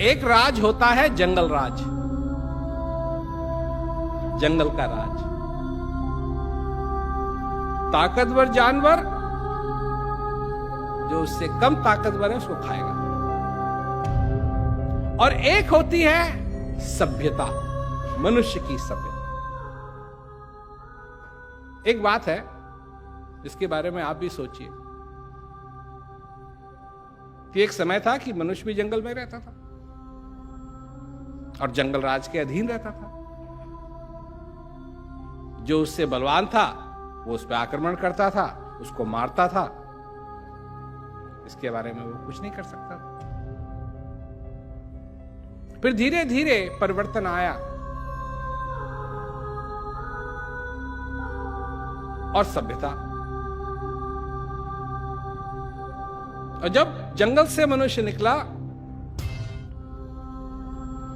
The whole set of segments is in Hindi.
एक राज होता है जंगल राज, जंगल का राज। ताकतवर जानवर जो उससे कम ताकतवर है उसको खाएगा। और एक होती है सभ्यता, मनुष्य की सभ्यता। एक बात है इसके बारे में आप भी सोचिए कि एक समय था कि मनुष्य भी जंगल में रहता था और जंगल राज के अधीन रहता था। जो उससे बलवान था वो उस पर आक्रमण करता था, उसको मारता था। इसके बारे में वो कुछ नहीं कर सकता था। फिर धीरे धीरे परिवर्तन आया और सभ्यता। और जब जंगल से मनुष्य निकला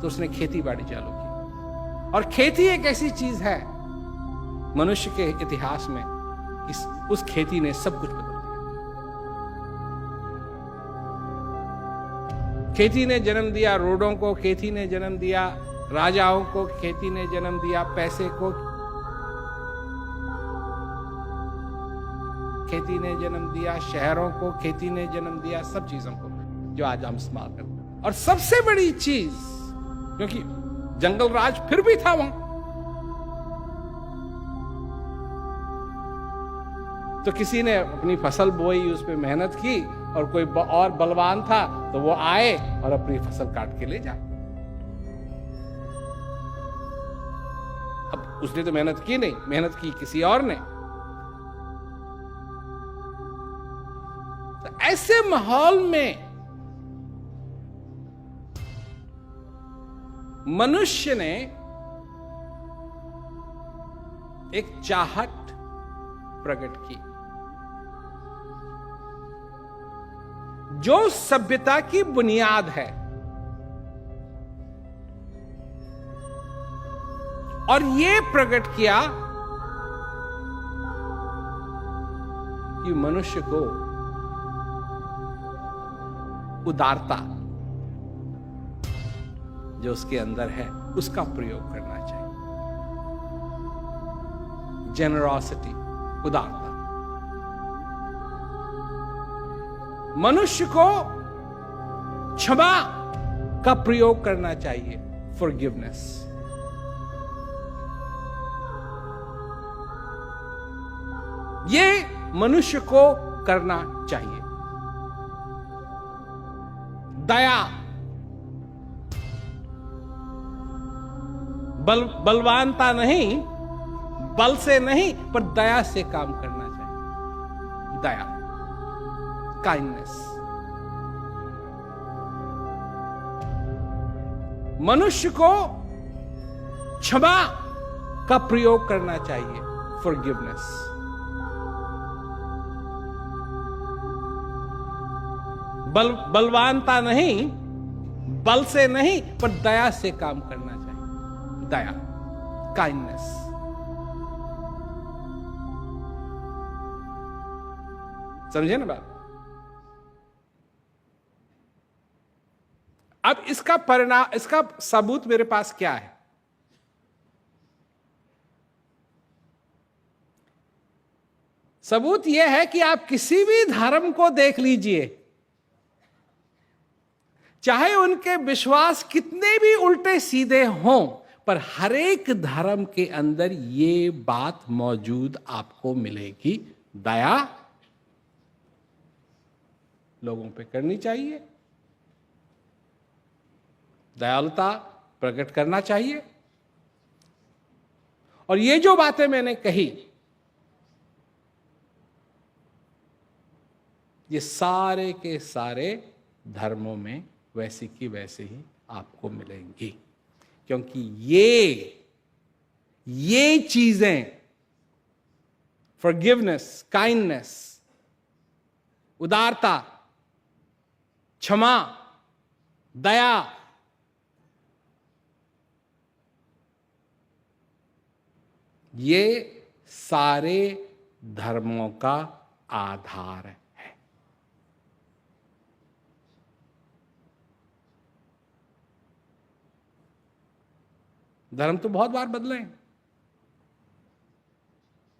तो उसने खेती बाड़ी चालू की। और खेती एक ऐसी चीज है मनुष्य के इतिहास में कि उस खेती ने सब कुछ बदल दिया। खेती ने जन्म दिया रोडों को, खेती ने जन्म दिया राजाओं को, खेती ने जन्म दिया पैसे को, खेती ने जन्म दिया शहरों को, खेती ने जन्म दिया सब चीजों को जो आज हम इस्तेमाल करते हैं। और सबसे बड़ी चीज, क्योंकि जंगल राज फिर भी था वहां, तो किसी ने अपनी फसल बोई, उस पर मेहनत की, और कोई और बलवान था तो वो आए और अपनी फसल काट के ले जाए। अब उसने तो मेहनत की नहीं, मेहनत की किसी और ने। तो ऐसे माहौल में मनुष्य ने एक चाहत प्रकट की जो सभ्यता की बुनियाद है। और यह प्रकट किया कि मनुष्य को उदारता जो उसके अंदर है उसका प्रयोग करना चाहिए। जेनरॉसिटी, उदारता। मनुष्य को क्षमा का प्रयोग करना चाहिए, फॉरगिवनेस। ये मनुष्य को करना चाहिए। दया, बलवानता नहीं, बल से नहीं, पर दया से काम करना चाहिए। दया, काइंडनेस। मनुष्य को क्षमा का प्रयोग करना चाहिए, फॉरगिवनेस। बलवानता नहीं, बल से नहीं, पर दया से काम करना चाहिए। दया, काइंडनेस। समझे ना बात? अब इसका परिणाम, इसका सबूत मेरे पास क्या है? सबूत यह है कि आप किसी भी धर्म को देख लीजिए, चाहे उनके विश्वास कितने भी उल्टे सीधे हों, पर हर एक धर्म के अंदर ये बात मौजूद आपको मिलेगी। दया लोगों पे करनी चाहिए, दयालुता प्रकट करना चाहिए। और ये जो बातें मैंने कही, ये सारे के सारे धर्मों में वैसी की वैसे ही आपको मिलेंगी। क्योंकि ये चीजें, फॉरगिवनेस, काइंडनेस, उदारता, क्षमा, दया, ये सारे धर्मों का आधार है। धर्म तो बहुत बार बदले हैं।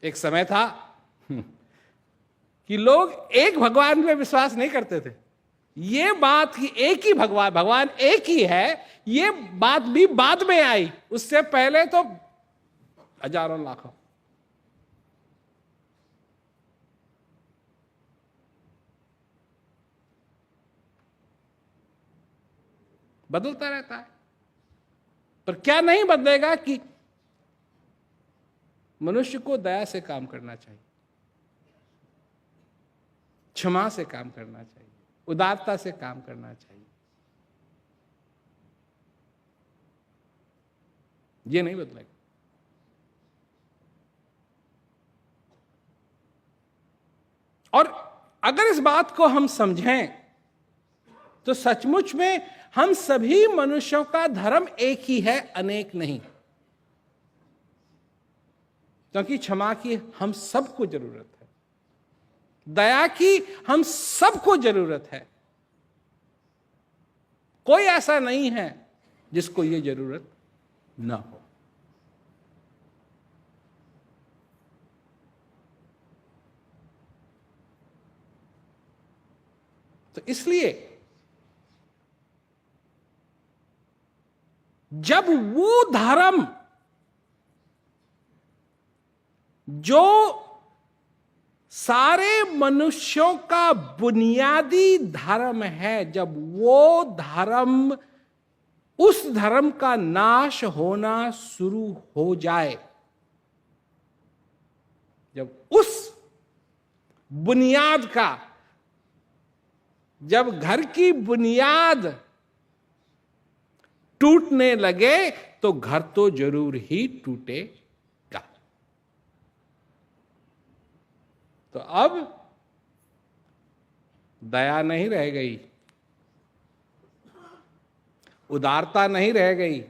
एक समय था कि लोग एक भगवान में विश्वास नहीं करते थे। ये बात कि एक ही भगवान, भगवान एक ही है, ये बात भी बाद में आई। उससे पहले तो हजारों लाखों। बदलता रहता है। पर क्या नहीं बदलेगा कि मनुष्य को दया से काम करना चाहिए, क्षमा से काम करना चाहिए, उदारता से काम करना चाहिए। ये नहीं बदलेगा। और अगर इस बात को हम समझें तो सचमुच में हम सभी मनुष्यों का धर्म एक ही है, अनेक नहीं। क्योंकि क्षमा की हम सबको जरूरत है, दया की हम सबको जरूरत है। कोई ऐसा नहीं है जिसको ये जरूरत ना हो। तो इसलिए जब वो धर्म जो सारे मनुष्यों का बुनियादी धर्म है, जब वो धर्म, उस धर्म का नाश होना शुरू हो जाए, जब उस बुनियाद का, जब घर की बुनियाद टूटने लगे तो घर तो जरूर ही टूटेगा। तो अब दया नहीं रह गई, उदारता नहीं रह गई,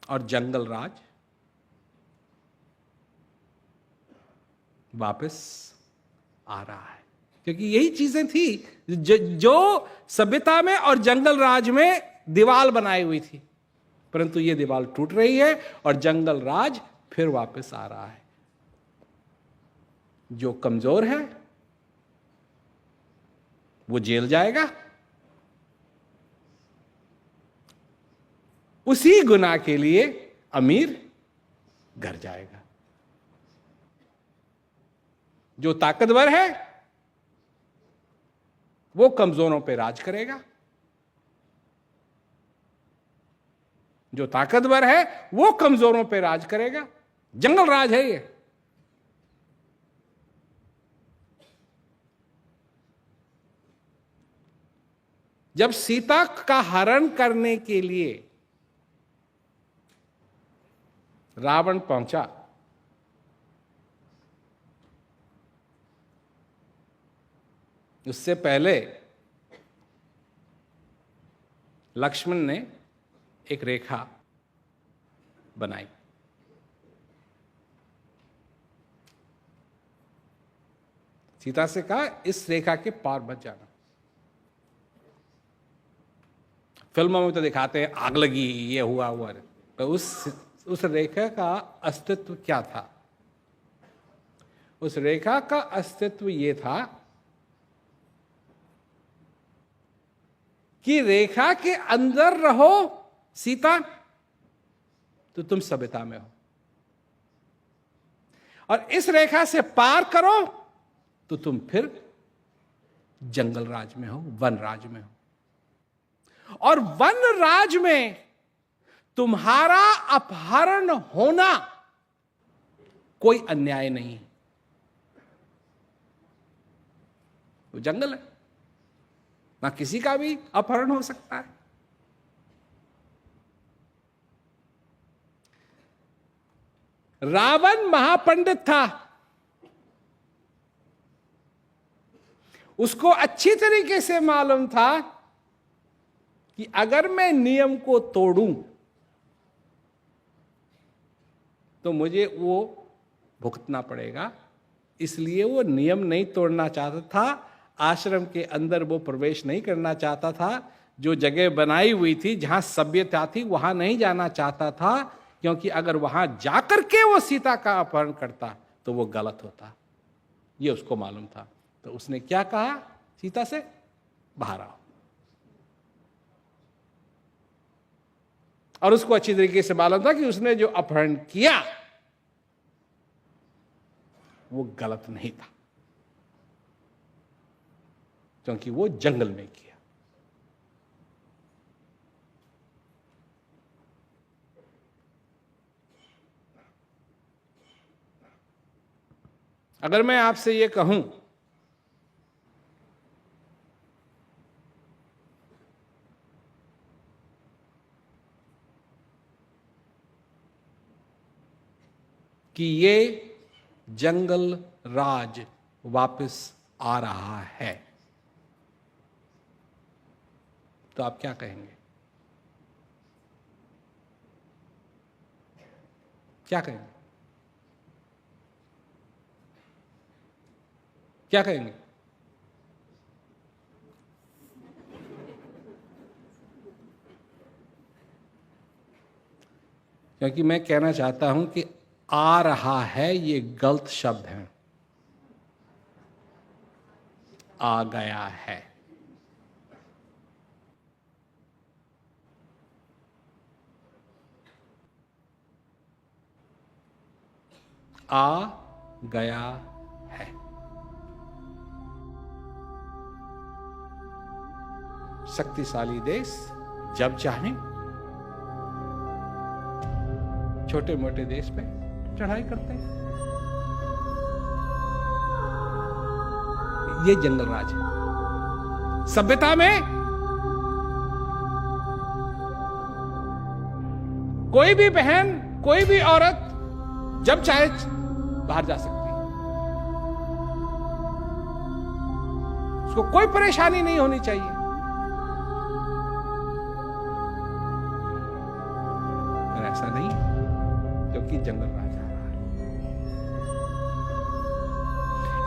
और जंगल राज वापस आ रहा है। क्योंकि यही चीजें थी जो सभ्यता में और जंगल राज में दीवार बनाई हुई थी, परंतु ये दीवार टूट रही है और जंगल राज फिर वापस आ रहा है। जो कमजोर है वो जेल जाएगा, उसी गुनाह के लिए अमीर घर जाएगा। जो ताकतवर है वो कमजोरों पे राज करेगा, जो ताकतवर है वो कमजोरों पे राज करेगा। जंगल राज है ये। जब सीता का हरण करने के लिए रावण पहुंचा, उससे पहले लक्ष्मण ने एक रेखा बनाई। सीता से कहा इस रेखा के पार मत जाना। फिल्मों में तो दिखाते हैं आग लगी, ये हुआ हुआ, तो उस रेखा का अस्तित्व क्या था? उस रेखा का अस्तित्व ये था कि रेखा के अंदर रहो सीता तो तुम सभ्यता में हो, और इस रेखा से पार करो तो तुम फिर जंगल राज में हो, वन राज में हो। और वन राज में तुम्हारा अपहरण होना कोई अन्याय नहीं है। वो जंगल है, ना किसी का भी अपहरण हो सकता है। रावण महापंडित था, उसको अच्छी तरीके से मालूम था कि अगर मैं नियम को तोड़ूं तो मुझे वो भुगतना पड़ेगा, इसलिए वो नियम नहीं तोड़ना चाहता था, आश्रम के अंदर वो प्रवेश नहीं करना चाहता था, जो जगह बनाई हुई थी जहां सभ्यता थी वहां नहीं जाना चाहता था, क्योंकि अगर वहां जाकर के वो सीता का अपहरण करता तो वो गलत होता, ये उसको मालूम था। तो उसने क्या कहा सीता से, बाहर आओ। और उसको अच्छी तरीके से मालूम था कि उसने जो अपहरण किया वो गलत नहीं था, क्योंकि वो जंगल में किया। अगर मैं आपसे ये कहूं कि ये जंगल राज वापस आ रहा है, तो आप क्या कहेंगे? क्या कहेंगे? क्या कहेंगे? क्योंकि मैं कहना चाहता हूं कि आ रहा है ये गलत शब्द है, आ गया है। आ गया है। शक्तिशाली देश जब चाहें छोटे मोटे देश पे चढ़ाई करते हैं। ये जंगल राज है। सभ्यता में कोई भी बहन, कोई भी औरत जब चाहे बाहर जा सकती है, उसको कोई परेशानी नहीं होनी चाहिए। पर ऐसा नहीं, क्योंकि जंगल राज आ रहा है।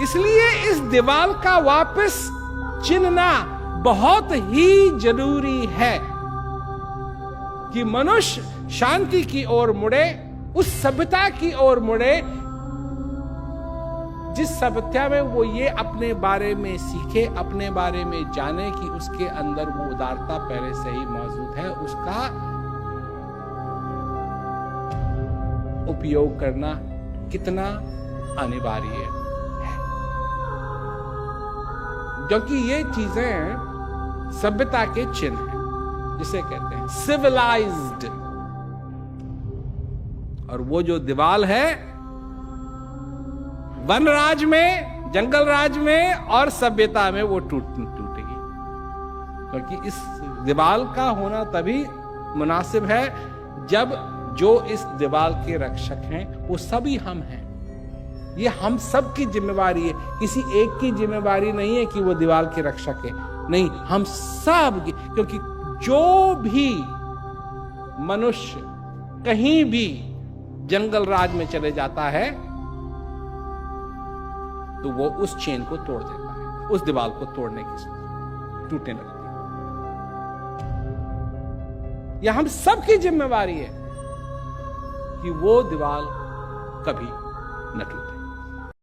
इसलिए इस दीवार का वापस चिन्हना बहुत ही जरूरी है कि मनुष्य शांति की ओर मुड़े, उस सभ्यता की ओर मुड़े जिस सभ्यता में वो ये अपने बारे में सीखे, अपने बारे में जाने कि उसके अंदर वो उदारता पहले से ही मौजूद है, उसका उपयोग करना कितना अनिवार्य है। क्योंकि ये चीजें सभ्यता के चिन्ह हैं, जिसे कहते हैं सिविलाइज्ड। और वो जो दीवार है वन राज में, जंगल राज में और सभ्यता में, वो टूटेगी। क्योंकि इस दीवार का होना तभी मुनासिब है जब जो इस दीवार के रक्षक हैं वो सभी हम हैं। ये हम सब की जिम्मेवारी है, किसी एक की जिम्मेवारी नहीं है कि वो दीवार के रक्षक है, नहीं, हम सब की। क्योंकि जो भी मनुष्य कहीं भी जंगल राज में चले जाता है तो वो उस चेन को तोड़ देता है, उस दीवार को तोड़ने की टूटने लगती है। यह हम सब की जिम्मेवारी है कि वो दीवार कभी न टूटे।